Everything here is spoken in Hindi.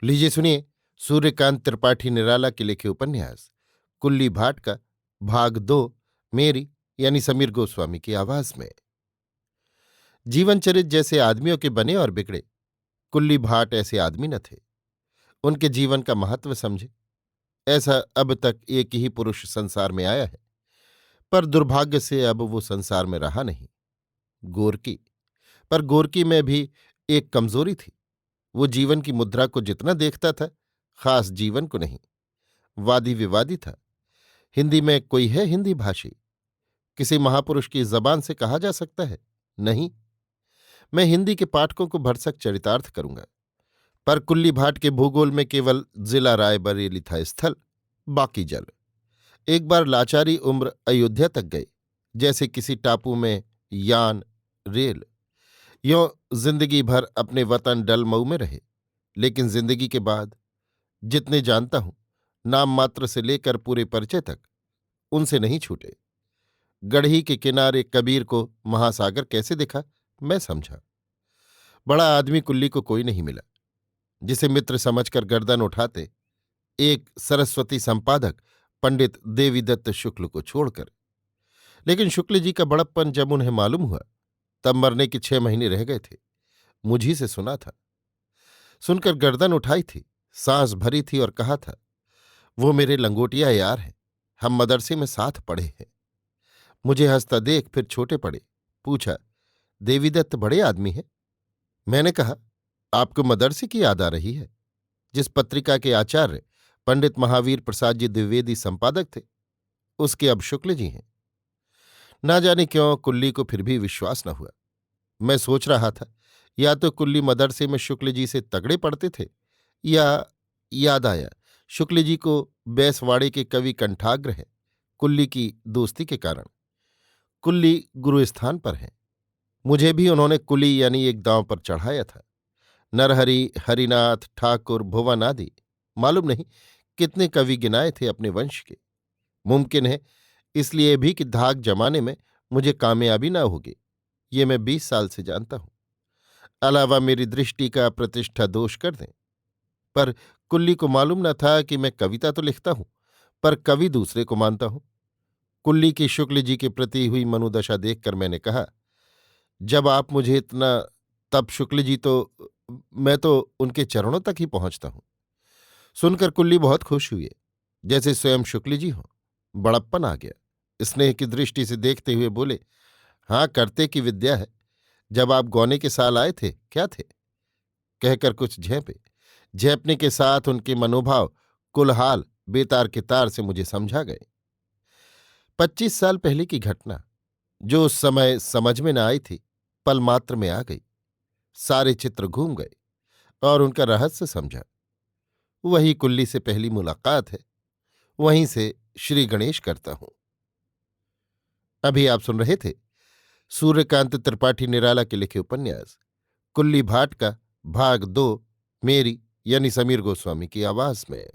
लीजिए सुनिए। सूर्यकांत त्रिपाठी निराला के लिखे उपन्यास कुल्ली भाट का भाग 2, मेरी यानी समीर गोस्वामी की आवाज में। जीवनचरित जैसे आदमियों के बने और बिगड़े, कुल्ली भाट ऐसे आदमी न थे। उनके जीवन का महत्व समझे, ऐसा अब तक एक ही पुरुष संसार में आया है, पर दुर्भाग्य से अब वो संसार में रहा नहीं। गोरकी। पर गोरकी में भी एक कमजोरी थी। वो जीवन की मुद्रा को जितना देखता था, खास जीवन को नहीं। वादी विवादी था। हिंदी में कोई है हिंदी भाषी? किसी महापुरुष की जबान से कहा जा सकता है? नहीं। मैं हिंदी के पाठकों को भरसक चरितार्थ करूंगा। पर कुल्ली भाट के भूगोल में केवल जिला रायबरेली था स्थल, बाकी जल। एक बार लाचारी उम्र अयोध्या तक गए, जैसे किसी टापू में यान, रेल। यों जिंदगी भर अपने वतन डलमऊ में रहे, लेकिन जिंदगी के बाद जितने जानता हूं, नाम मात्र से लेकर पूरे परिचय तक उनसे नहीं छूटे। गढ़ी के किनारे कबीर को महासागर कैसे दिखा, मैं समझा। बड़ा आदमी कुल्ली को कोई नहीं मिला, जिसे मित्र समझकर गर्दन उठाते, एक सरस्वती संपादक पंडित देवीदत्त शुक्ल को छोड़कर। लेकिन शुक्ल जी का बड़प्पन जब उन्हें मालूम हुआ, तब मरने के 6 महीने रह गए थे। मुझी से सुना था, सुनकर गर्दन उठाई थी, सांस भरी थी और कहा था, वो मेरे लंगोटिया यार हैं, हम मदरसे में साथ पढ़े हैं। मुझे हंसता देख फिर छोटे पड़े। पूछा, देवीदत्त बड़े आदमी हैं? मैंने कहा, आपको मदरसे की याद आ रही है? जिस पत्रिका के आचार्य पंडित महावीर प्रसाद जी द्विवेदी संपादक थे, उसके अब शुक्ल जी हैं। ना जाने क्यों कुल्ली को फिर भी विश्वास न हुआ। मैं सोच रहा था, या तो कुल्ली मदरसे में शुक्ल जी से तगड़े पड़ते थे, या याद आया शुक्ल जी को बैसवाड़े के कवि कंठाग्र हैं, कुल्ली की दोस्ती के कारण। कुल्ली गुरुस्थान पर हैं। मुझे भी उन्होंने कुली यानी एक दांव पर चढ़ाया था। नरहरि, हरिनाथ, ठाकुर, भुवन आदि मालूम नहीं कितने कवि गिनाए थे अपने वंश के। मुमकिन है इसलिए भी कि धाक जमाने में मुझे कामयाबी न होगी, ये मैं 20 साल से जानता हूं। अलावा मेरी दृष्टि का प्रतिष्ठा दोष कर दें। पर कुल्ली को मालूम न था कि मैं कविता तो लिखता हूं, पर कवि दूसरे को मानता हूं। कुल्ली की शुक्ल जी के प्रति हुई मनोदशा देखकर मैंने कहा, जब आप मुझे इतना, तब शुक्ल जी तो, मैं तो उनके चरणों तक ही पहुंचता हूं। सुनकर कुल्ली बहुत खुश हुए, जैसे स्वयं शुक्ल जी हों। बड़प्पन आ गया। स्नेह की दृष्टि से देखते हुए बोले, हाँ, करते की विद्या है। जब आप गौने के साल आए थे, क्या थे? कहकर कुछ झेपे। झेपने के साथ उनके मनोभाव कुलहाल बेतार के तार से मुझे समझा गए। 25 साल पहले की घटना, जो उस समय समझ में न आई थी, पल मात्र में आ गई। सारे चित्र घूम गए और उनका रहस्य समझा। वही कुल्ली से पहली मुलाकात है, वहीं से श्री गणेश करता हूं। अभी आप सुन रहे थे सूर्यकांत त्रिपाठी निराला के लिखे उपन्यास कुल्ली भाट का भाग 2, मेरी यानी समीर गोस्वामी की आवाज में।